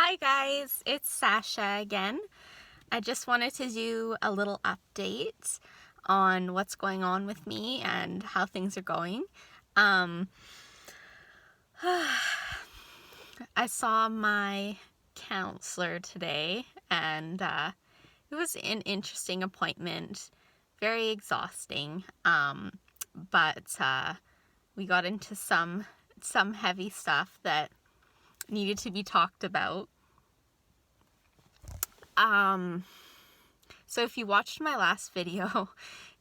Hi guys, it's Sasha again. I just wanted to do a little update on what's going on with me and how things are going. Um, I saw my counselor today and it was an interesting appointment, very exhausting, but we got into some heavy stuff that needed to be talked about. So if you watched my last video,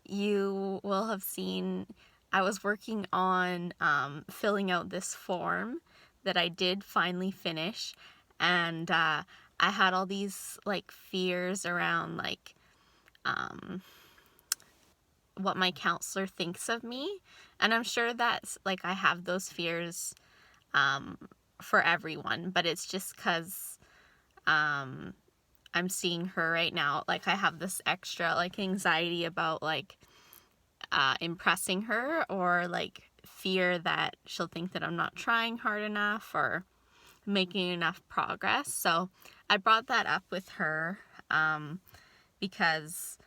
you will have seen I was working on filling out this form that I did finally finish, and I had all these fears around what my counselor thinks of me, and I'm sure that's I have those fears for everyone, but it's just because I'm seeing her right now. I have this extra anxiety about impressing her, or fear that she'll think that I'm not trying hard enough or making enough progress. So I brought that up with her because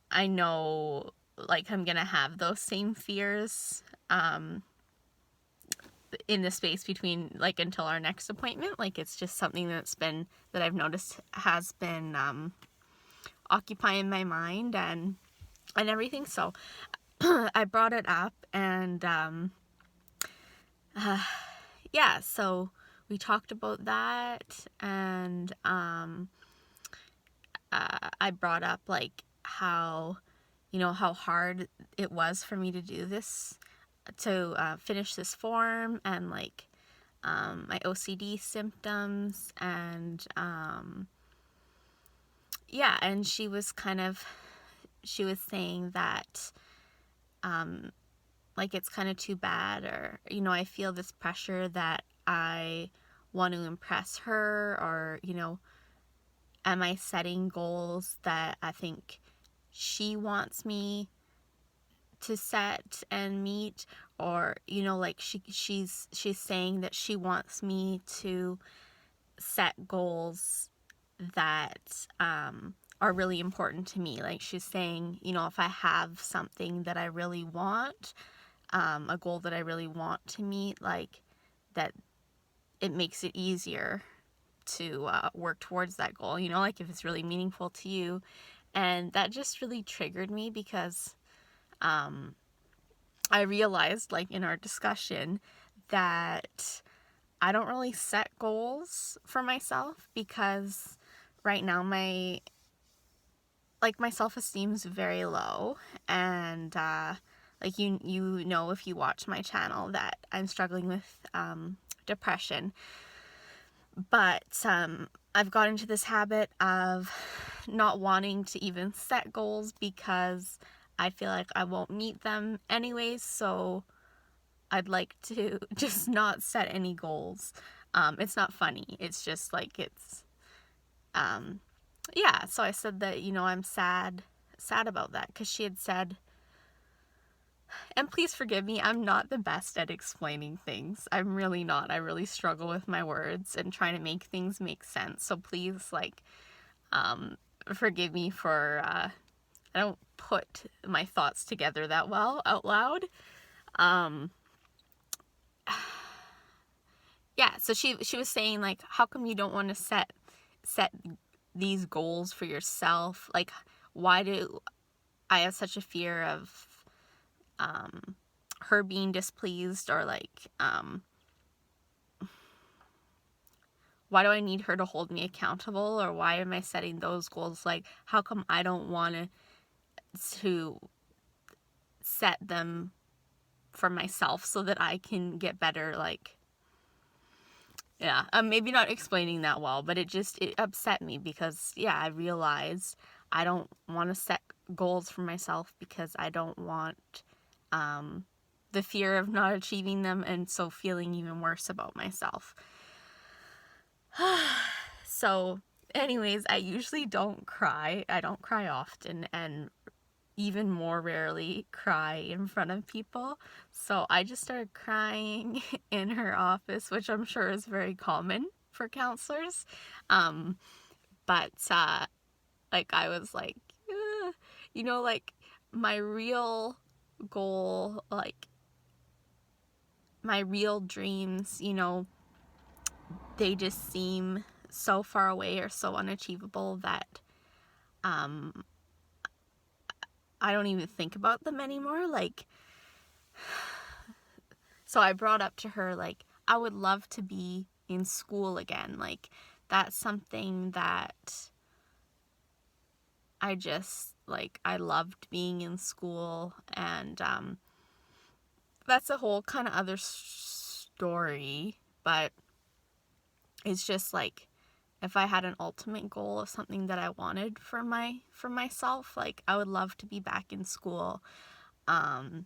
I know I'm gonna have those same fears in the space between until our next appointment. It's just something that I've noticed has been occupying my mind and everything. So I brought it up, and yeah, so we talked about that, and I brought up how how hard it was for me to do this, to finish this form, and my OCD symptoms, and yeah, and she was saying that it's kind of too bad, or I feel this pressure that I want to impress her, or am I setting goals that I think she wants me to set and meet, or she's saying that she wants me to set goals that are really important to me. She's saying, if I have something that I really want, a goal that I really want to meet, that it makes it easier to work towards that goal, if it's really meaningful to you. And that just really triggered me, because I realized in our discussion that I don't really set goals for myself, because right now my self-esteem is very low, and you know, if you watch my channel, that I'm struggling with depression. But I've got into this habit of not wanting to even set goals, because I feel like I won't meet them anyways, so I'd like to just not set any goals. It's not funny. It's just it's yeah, so I said that, I'm sad about that, because she had said, and please forgive me, I'm not the best at explaining things. I'm really not. I really struggle with my words and trying to make things make sense. So please, forgive me for, I don't put my thoughts together that well out loud. Yeah, so she was saying, how come you don't want to set these goals for yourself? Why do I have such a fear of her being displeased, or why do I need her to hold me accountable, or why am I setting those goals? How come I don't want to set them for myself so that I can get better? Yeah, I'm maybe not explaining that well, but it upset me, because yeah, I realized I don't want to set goals for myself, because I don't want the fear of not achieving them, and so feeling even worse about myself. So anyways, I usually don't cry. I don't cry often, and even more rarely cry in front of people. So I just started crying in her office, which I'm sure is very common for counselors. But like I was like, like my real goal, like my real dreams, they just seem so far away or so unachievable that I don't even think about them anymore. Like, so I brought up to her, like, I would love to be in school again. Like, that's something that I just, like, I loved being in school. And that's a whole kind of other story. But it's just like, if I had an ultimate goal of something that I wanted for myself, like, I would love to be back in school. And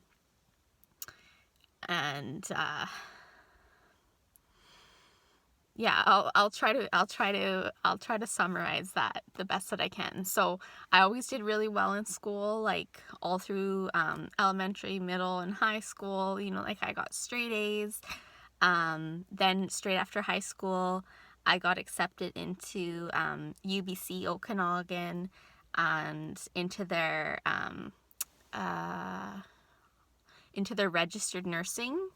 yeah, I'll try to summarize that the best that I can. So I always did really well in school, like all through elementary, middle, and high school. Like I got straight A's. Then straight after high school, I got accepted into UBC Okanagan and into their registered nursing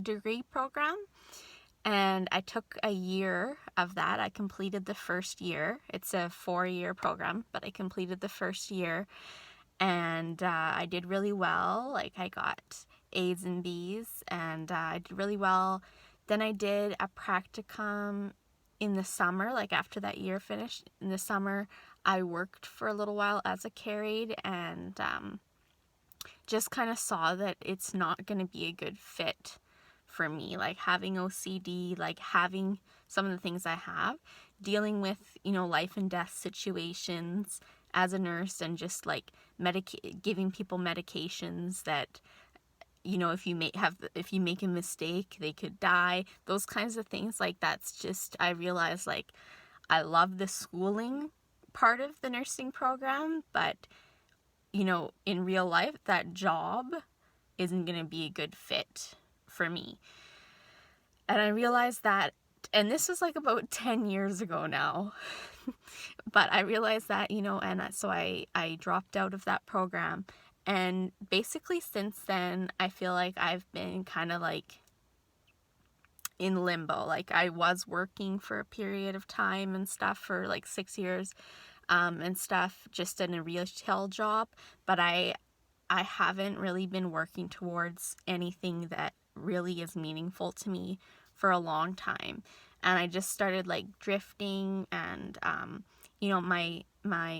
degree program. And I took a year of that. I completed the first year. It's a 4-year program, but I completed the first year. And I did really well. Like, I got A's and B's, and I did really well. Then I did a practicum in the summer, like after that year finished. In the summer, I worked for a little while as a care aide, and just kind of saw that it's not going to be a good fit for me, like having OCD, like having some of the things I have, dealing with, life and death situations as a nurse, and just like giving people medications that, if you make a mistake, they could die, those kinds of things. Like, that's just, I realized, like, I love the schooling part of the nursing program, but in real life, that job isn't going to be a good fit for me. And I realized that, and this was like about 10 years ago now, but I realized that, and so I dropped out of that program. And basically since then, I feel like I've been kind of like in limbo. Like, I was working for a period of time and stuff for like 6 years and stuff, just in a retail job, but I haven't really been working towards anything that really is meaningful to me for a long time. And I just started like drifting, and my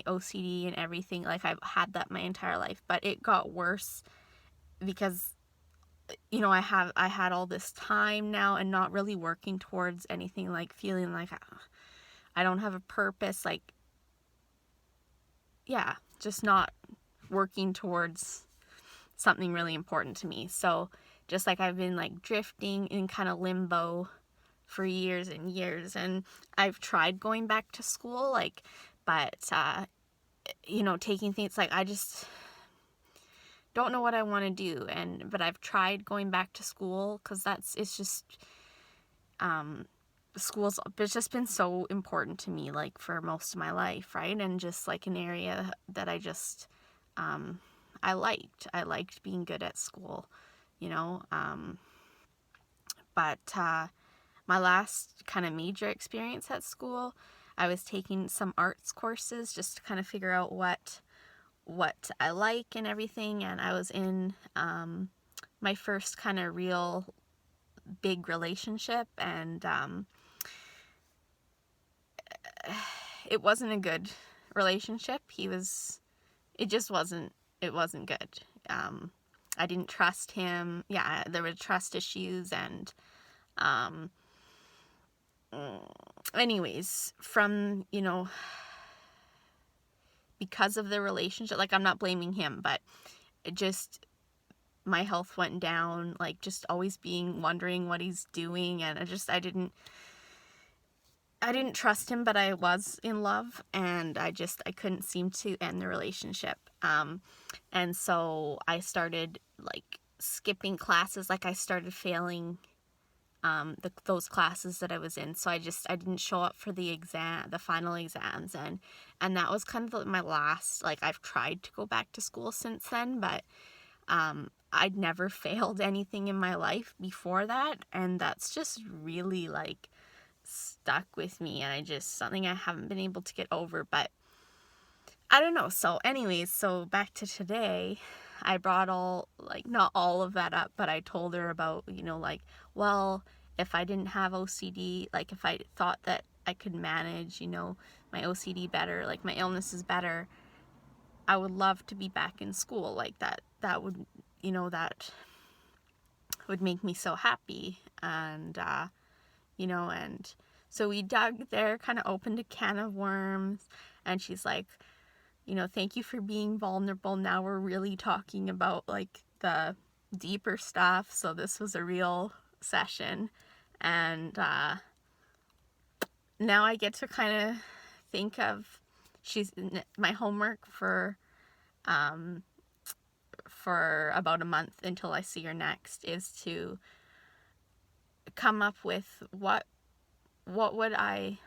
OCD and everything, like, I've had that my entire life, but it got worse because I had all this time now and not really working towards anything, like feeling like I don't have a purpose, like, yeah, just not working towards something really important to me. So just like I've been like drifting in kind of limbo for years and years, and I've tried going back to school, like, but taking things, like, I just don't know what I want to do, but I've tried going back to school because it's just school's, it's just been so important to me, like, for most of my life, right? And just like an area that I just I liked being good at school, but my last kind of major experience at school, I was taking some arts courses just to kind of figure out what I like and everything. And I was in my first kind of real big relationship, and it wasn't a good relationship. It wasn't good. I didn't trust him. Yeah, there were trust issues, and anyways, from, because of the relationship, like, I'm not blaming him, but it just, my health went down, like, just always wondering what he's doing, and I didn't trust him, but I was in love, and I couldn't seem to end the relationship. And so I started like skipping classes, like I started failing those classes that I was in. So I didn't show up for the final exams, and that was kind of my last, like, I've tried to go back to school since then, but I'd never failed anything in my life before that, and that's just really, like, stuck with me, and something I haven't been able to get over. But I don't know. So anyways, so back to today, I brought not all of that up, but I told her about, like, well, if I didn't have OCD, like, if I thought that I could manage, my OCD better, like, my illness is better, I would love to be back in school. Like, that would, that would make me so happy. And, and so we dug there, kind of opened a can of worms, and she's like, thank you for being vulnerable. Now we're really talking about, like, the deeper stuff. So this was a real session. And now I get to kind of think of, my homework for about a month until I see her next is to come up with what would I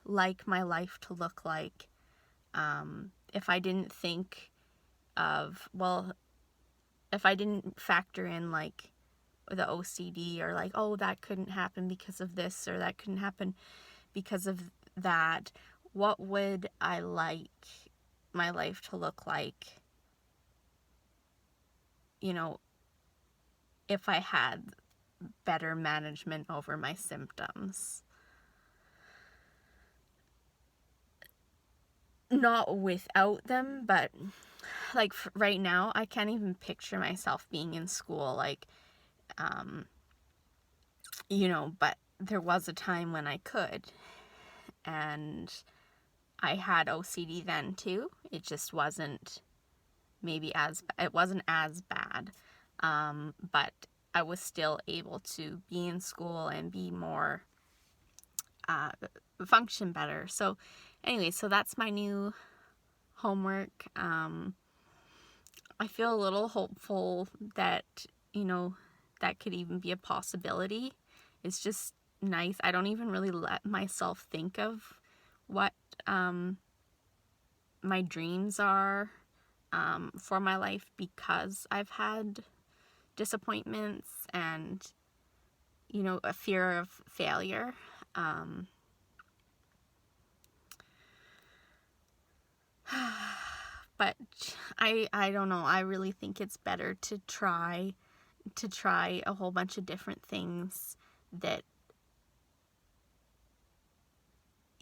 like my life to look like if I didn't think of, well, if I didn't factor in, like, the OCD, or like, oh, that couldn't happen because of this, or that couldn't happen because of that. What would I like my life to look like, if I had better management over my symptoms? Not without them, but, like, right now, I can't even picture myself being in school, like, but there was a time when I could, and I had OCD then too. It just wasn't it wasn't as bad, but I was still able to be in school and be more, function better. So anyway, so that's my new homework. I feel a little hopeful that, that could even be a possibility. It's just nice. I don't even really let myself think of what my dreams are for my life, because I've had disappointments and, a fear of failure. But I don't know. I really think it's better to try a whole bunch of different things that,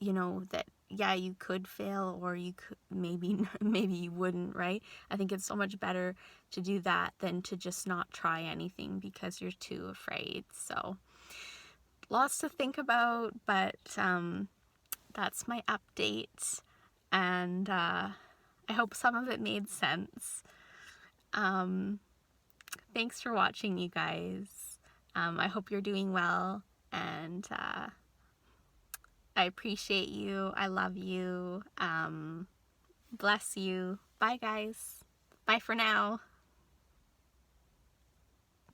that, yeah, you could fail, or you could, maybe you wouldn't, right? I think it's so much better to do that than to just not try anything because you're too afraid. So lots to think about, but that's my update, and I hope some of it made sense. Thanks for watching, you guys. I hope you're doing well, and I appreciate you. I love you. Bless you. Bye, guys. Bye for now.